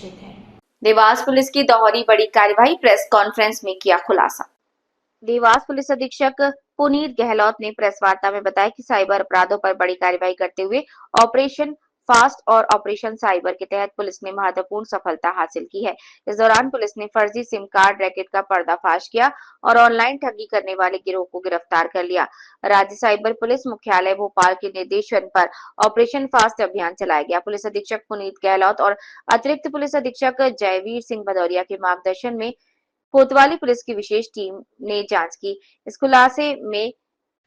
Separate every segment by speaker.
Speaker 1: Dewas police की दोहरी बड़ी कार्यवाही, प्रेस कॉन्फ्रेंस में किया खुलासा। देवास पुलिस अधीक्षक पुनीत गहलोत ने प्रेस वार्ता में बताया कि साइबर अपराधों पर बड़ी कार्रवाई करते हुए ऑपरेशन फास्ट और ऑपरेशन साइबर के तहत पुलिस ने महत्वपूर्ण सफलता हासिल की है। इस दौरान पुलिस ने फर्जी सिम कार्ड रैकेट का पर्दाफाश किया और ऑनलाइन ठगी करने वाले गिरोह को गिरफ्तार कर लिया। राज्य साइबर पुलिस मुख्यालय भोपाल के निर्देशन पर ऑपरेशन फास्ट अभियान चलाया गया। पुलिस अधीक्षक पुनीत गहलोत और अतिरिक्त पुलिस अधीक्षक जयवीर सिंह भदौरिया के मार्गदर्शन में कोतवाली पुलिस की विशेष टीम ने जांच की। इस खुलासे में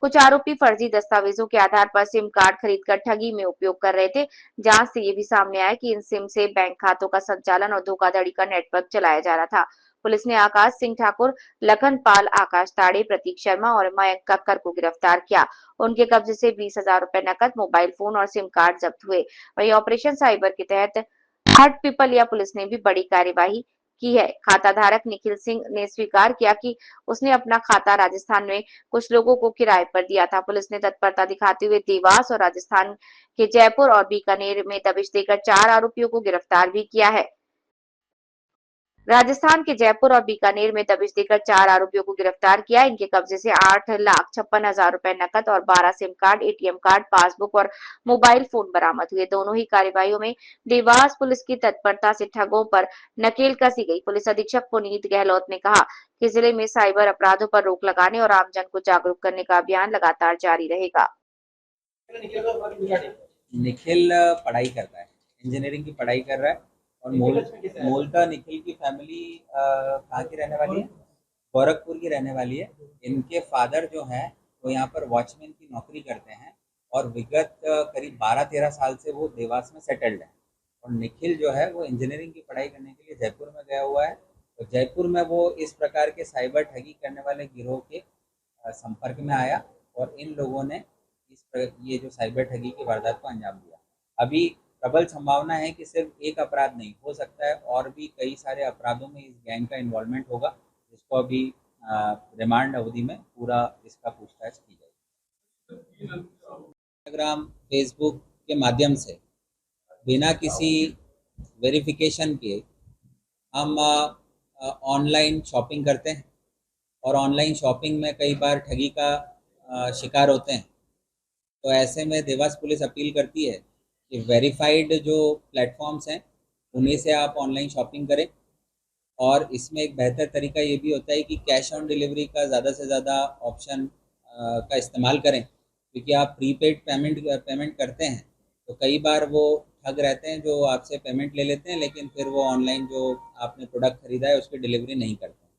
Speaker 1: कुछ आरोपी फर्जी दस्तावेजों के आधार पर सिम कार्ड खरीदकर ठगी में उपयोग कर रहे थे। जांच से ये भी सामने आया कि इन सिम से बैंक खातों का संचालन और धोखाधड़ी का नेटवर्क चलाया जा रहा था। पुलिस ने आकाश सिंह ठाकुर, लखन पाल, आकाश ताड़े, प्रतीक शर्मा और मयंक कक्कर को गिरफ्तार किया। उनके कब्जे से 20,000 रुपए नकद, मोबाइल फोन और सिम कार्ड जब्त हुए। वहीं ऑपरेशन साइबर के तहत हट पिपलिया पुलिस ने भी बड़ी कार्यवाही की है। खाता धारक निखिल सिंह ने स्वीकार किया कि उसने अपना खाता राजस्थान में कुछ लोगों को किराए पर दिया था। पुलिस ने तत्परता दिखाते हुए देवास और राजस्थान के जयपुर और बीकानेर में दबिश देकर 4 आरोपियों को गिरफ्तार भी किया है। राजस्थान के जयपुर और बीकानेर में दबिश देकर 4 आरोपियों को गिरफ्तार किया। इनके कब्जे से 8,56,000 रुपए नकद और 12 SIM card, ATM card, passbook और मोबाइल फोन बरामद हुए। दोनों ही कार्रवाइयों में देवास पुलिस की तत्परता से ठगों पर नकेल कसी गई। पुलिस अधीक्षक पुनीत गहलोत ने कहा कि जिले में साइबर अपराधों पर रोक लगाने और आमजन को जागरूक करने का अभियान लगातार जारी रहेगा।
Speaker 2: निखिल पढ़ाई करता है, इंजीनियरिंग की पढ़ाई कर रहा है और मूलतः निखिल की फैमिली कहाँ की रहने वाली है? गोरखपुर की रहने वाली है। इनके फादर जो हैं वो यहाँ पर वॉचमैन की नौकरी करते हैं और विगत करीब 12-13 साल से वो देवास में सेटल्ड है। और निखिल जो है वो इंजीनियरिंग की पढ़ाई करने के लिए जयपुर में गया हुआ है। तो जयपुर में वो इस प्रकार के साइबर ठगी करने वाले गिरोह के संपर्क में आया और इन लोगों ने ये जो साइबर ठगी की वारदात को अंजाम दिया। अभी प्रबल संभावना है कि सिर्फ एक अपराध नहीं, हो सकता है और भी कई सारे अपराधों में इस गैंग का इन्वॉल्वमेंट होगा, जिसको अभी रिमांड अवधि में पूरा इसका पूछताछ की जाएगी। इंस्टाग्राम, फेसबुक के माध्यम से बिना किसी वेरिफिकेशन के हम ऑनलाइन शॉपिंग करते हैं और ऑनलाइन शॉपिंग में कई बार ठगी का शिकार होते हैं। तो ऐसे में देवास पुलिस अपील करती है कि वेरीफाइड जो प्लेटफॉर्म्स हैं उन्हीं से आप ऑनलाइन शॉपिंग करें। और इसमें एक बेहतर तरीका ये भी होता है कि कैश ऑन डिलीवरी का ज़्यादा से ज़्यादा ऑप्शन का इस्तेमाल करें, क्योंकि आप प्रीपेड पेमेंट करते हैं तो कई बार वो ठग रहते हैं जो आपसे पेमेंट ले लेते हैं, लेकिन फिर वो ऑनलाइन जो आपने प्रोडक्ट ख़रीदा है उसकी डिलीवरी नहीं करते हैं।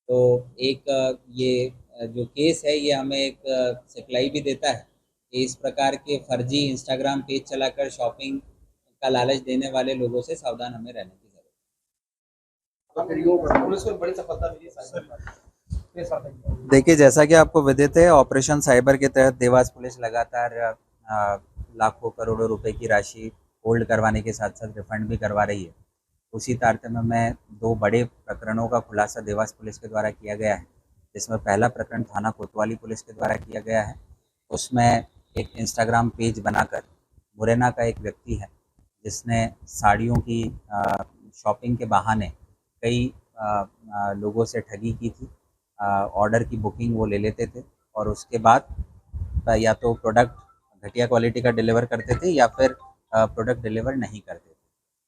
Speaker 2: तो एक ये जो केस है ये हमें एक सिखलाई भी देता है कि इस प्रकार के फर्जी इंस्टाग्राम पेज चलाकर शॉपिंग का लालच देने वाले लोगों से सावधान हमें रहने की ज़रूरत है। देखिए, जैसा कि आपको विदित है, ऑपरेशन साइबर के तहत देवास पुलिस लगातार लाखों करोड़ों रुपए की राशि होल्ड करवाने के साथ साथ रिफंड भी करवा रही है। उसी तारतम्य में 2 बड़े प्रकरणों का खुलासा देवास पुलिस के द्वारा किया गया है, जिसमें पहला प्रकरण थाना कोतवाली पुलिस के द्वारा किया गया है। उसमें एक इंस्टाग्राम पेज बनाकर मुरैना का एक व्यक्ति है जिसने साड़ियों की शॉपिंग के बहाने कई लोगों से ठगी की थी। ऑर्डर की बुकिंग वो ले लेते थे और उसके बाद या तो प्रोडक्ट घटिया क्वालिटी का डिलीवर करते थे या फिर प्रोडक्ट डिलीवर नहीं करते थे।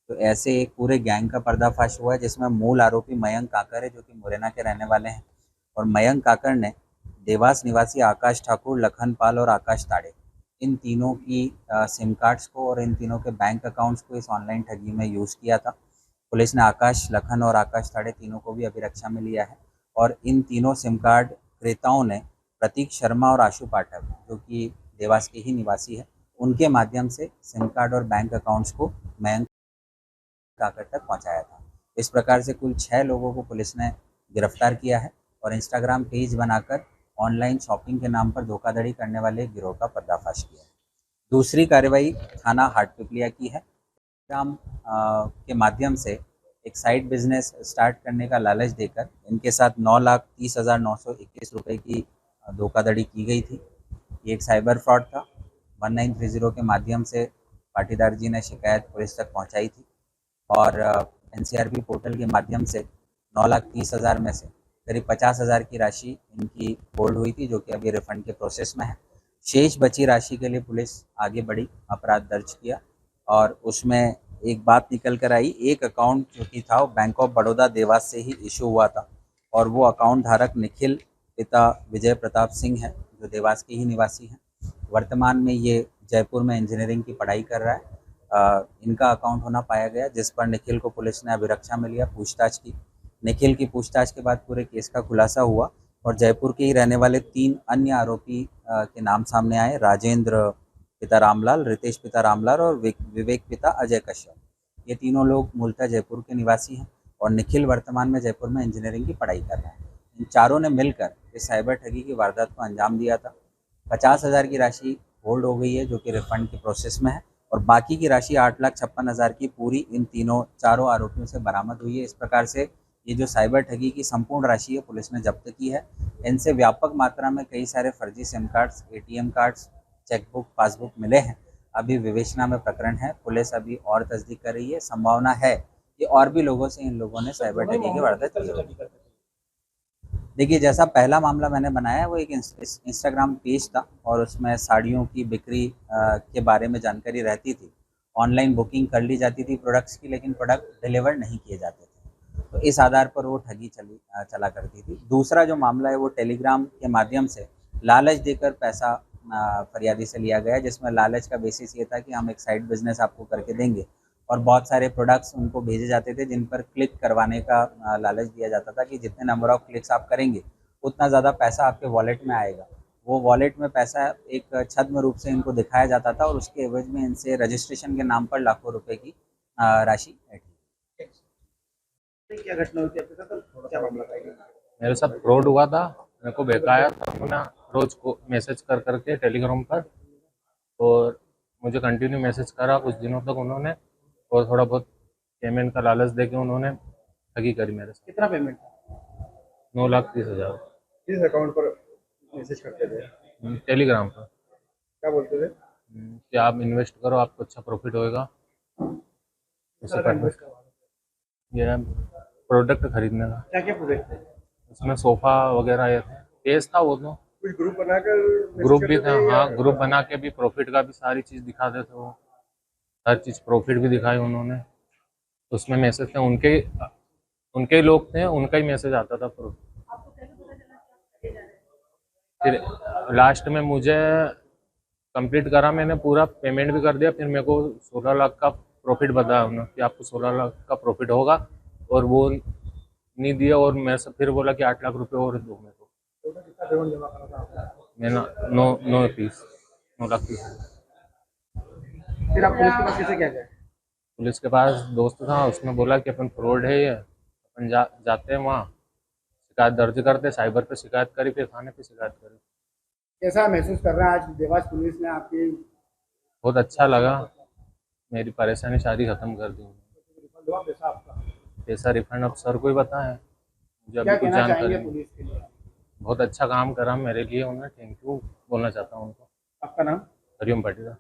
Speaker 2: तो ऐसे एक पूरे गैंग का पर्दाफाश हुआ है, जिसमें मूल आरोपी मयंक काकर है जो कि मुरैना के रहने वाले हैं। और मयंक काकर ने देवास निवासी आकाश ठाकुर, लखन पाल और आकाश ताड़े, इन तीनों की सिम कार्ड्स को और इन तीनों के बैंक अकाउंट्स को इस ऑनलाइन ठगी में यूज़ किया था। पुलिस ने आकाश, लखन और आकाश ताड़े तीनों को भी अभिरक्षा में लिया है और इन तीनों सिम कार्ड क्रेताओं ने प्रतीक शर्मा और आशु पाठक, जो कि देवास के ही निवासी है, उनके माध्यम से सिम कार्ड और बैंक अकाउंट्स को मयंक काकर तक पहुंचाया था। इस प्रकार से कुल 6 लोगों को पुलिस ने गिरफ्तार किया है और इंस्टाग्राम पेज बनाकर ऑनलाइन शॉपिंग के नाम पर धोखाधड़ी करने वाले गिरोह का पर्दाफाश किया है। दूसरी कार्रवाई थाना हाट पिपलिया की है। इंस्टाग्राम के माध्यम से एक साइड बिजनेस स्टार्ट करने का लालच देकर इनके साथ 9,30,921 रुपये की धोखाधड़ी की गई थी। ये एक साइबर फ्रॉड था। 1930 के माध्यम से पाटीदार जी ने शिकायत पुलिस तक पहुंचाई थी और एनसीआरबी पोर्टल के माध्यम से 9,30,000 में से करीब 50,000 की राशि इनकी होल्ड हुई थी, जो कि अभी रिफंड के प्रोसेस में है। शेष बची राशि के लिए पुलिस आगे बढ़ी, अपराध दर्ज किया और उसमें एक बात निकल कर आई। एक अकाउंट जो कि था वो बैंक ऑफ बड़ौदा देवास से ही इशू हुआ था और वो अकाउंट धारक निखिल पिता विजय प्रताप सिंह है, जो देवास के ही निवासी हैं। वर्तमान में ये जयपुर में इंजीनियरिंग की पढ़ाई कर रहा है। इनका अकाउंट होना पाया गया, जिस पर निखिल को पुलिस ने अभिरक्षा में लिया, पूछताछ की। निखिल की पूछताछ के बाद पूरे केस का खुलासा हुआ और जयपुर के ही रहने वाले 3 अन्य आरोपी के नाम सामने आए। राजेंद्र पिता रामलाल, रितेश पिता रामलाल और विवेक पिता अजय कश्यप। ये तीनों लोग मूलतः जयपुर के निवासी हैं और निखिल वर्तमान में जयपुर में इंजीनियरिंग की पढ़ाई कर रहा है। इन चारों ने मिलकर इस साइबर ठगी की वारदात को अंजाम दिया था। 50,000 की राशि होल्ड हो गई है, जो कि रिफंड के प्रोसेस में है और बाकी की राशि 8,56,000 की पूरी इन चारों आरोपियों से बरामद हुई है। इस प्रकार से ये जो साइबर ठगी की संपूर्ण राशि है पुलिस ने जब्त की है। इनसे व्यापक मात्रा में कई सारे फर्जी SIM cards, ATM cards, chequebook, passbook मिले हैं। अभी विवेचना में प्रकरण है, पुलिस अभी और तस्दीक कर रही है। संभावना है कि और भी लोगों से इन लोगों ने साइबर ठगी की वारदात की होगी। देखिए, जैसा पहला मामला मैंने बनाया वो एक इंस्टाग्राम पेज था और उसमें साड़ियों की बिक्री के बारे में जानकारी रहती थी। ऑनलाइन बुकिंग कर ली जाती थी प्रोडक्ट्स की, लेकिन प्रोडक्ट डिलीवर नहीं किए जाते थे, तो इस आधार पर वो ठगी चला करती थी। दूसरा जो मामला है वो टेलीग्राम के माध्यम से लालच देकर पैसा फरियादी से लिया गया, जिसमें लालच का बेसिस ये था कि हम एक साइड बिजनेस आपको करके देंगे और बहुत सारे प्रोडक्ट्स उनको भेजे जाते थे जिन पर क्लिक करवाने का लालच दिया जाता था कि जितने नंबर ऑफ क्लिक्स आप करेंगे उतना ज़्यादा पैसा आपके वॉलेट में आएगा। वो वॉलेट में पैसा एक छद्म रूप से इनको दिखाया जाता था और उसके एवज में इनसे रजिस्ट्रेशन के नाम पर लाखों रुपए की राशि ऐठी।
Speaker 3: क्या घटना हुई थी आपके साथ, क्या मामला था?
Speaker 4: मेरे साथ फ्रॉड हुआ था। मेरे को बहकाया था उन्होंने रोज को मैसेज कर करके टेलीग्राम पर, और मुझे कंटिन्यू मैसेज करा कुछ दिनों तक उन्होंने, और थोड़ा बहुत पेमेंट का लालच देके उन्होंने ठगी करी मेरे साथ।
Speaker 3: कितना पेमेंट था?
Speaker 4: 9,30,000
Speaker 3: किस अकाउंट पर मैसेज करते थे?
Speaker 4: टेलीग्राम पर।
Speaker 3: क्या बोलते थे?
Speaker 4: कि आप इन्वेस्ट करो, आपको अच्छा प्रॉफिट होएगा। उसी पर ये प्रोडक्ट खरीदने का।
Speaker 3: क्या क्या प्रोडक्ट थे?
Speaker 4: उसमें सोफा वगैरह ये थे, केस था वो तो।
Speaker 3: कुछ ग्रुप बनाकर
Speaker 4: ग्रुप भी था, हाँ, ग्रुप बना के भी प्रॉफिट का भी सारी चीज़ दिखाते थे वो, हर चीज़ प्रॉफिट भी दिखाई उन्होंने। उसमें मैसेज थे उनके लोग थे, उनका ही मैसेज आता था। फिर लास्ट में मुझे कंप्लीट करा, मैंने पूरा पेमेंट भी कर दिया। फिर मेरे को 16 लाख का प्रॉफिट बताया उन्होंने कि आपको 16 लाख का प्रॉफिट होगा, और वो नहीं दिया। और मेरे से फिर बोला कि 8 लाख रुपए और दो मेरे को।
Speaker 3: कितना पेमेंट जमा करना था आपको?
Speaker 4: मैंने 9,30,000।
Speaker 3: फिर आप पुलिस के पास कैसे क्या गए?
Speaker 4: पुलिस के पास दोस्त था, उसने बोला कि अपन फ्रॉड है ये, अपन जाते हैं वहाँ, शिकायत दर्ज करते। साइबर पे शिकायत करी, फिर थाने पे शिकायत करी।
Speaker 3: कैसा महसूस कर रहे हैं आज देवास पुलिस ने आपकी?
Speaker 4: बहुत अच्छा लगा, मेरी परेशानी सारी खत्म कर दी।
Speaker 3: रिफंड हुआ पैसा आपका?
Speaker 4: पैसा रिफंड अब सर को ही पता है, मुझे
Speaker 3: क्या
Speaker 4: अभी कुछ
Speaker 3: कहना चाहेंगे
Speaker 4: जानकारी नहीं।
Speaker 3: पुलिस के लिए?
Speaker 4: बहुत अच्छा काम करा मेरे लिए, उन्हें थैंक यू बोलना चाहता हूँ उनको।
Speaker 3: आपका नाम?
Speaker 4: हरिओम पाटिल।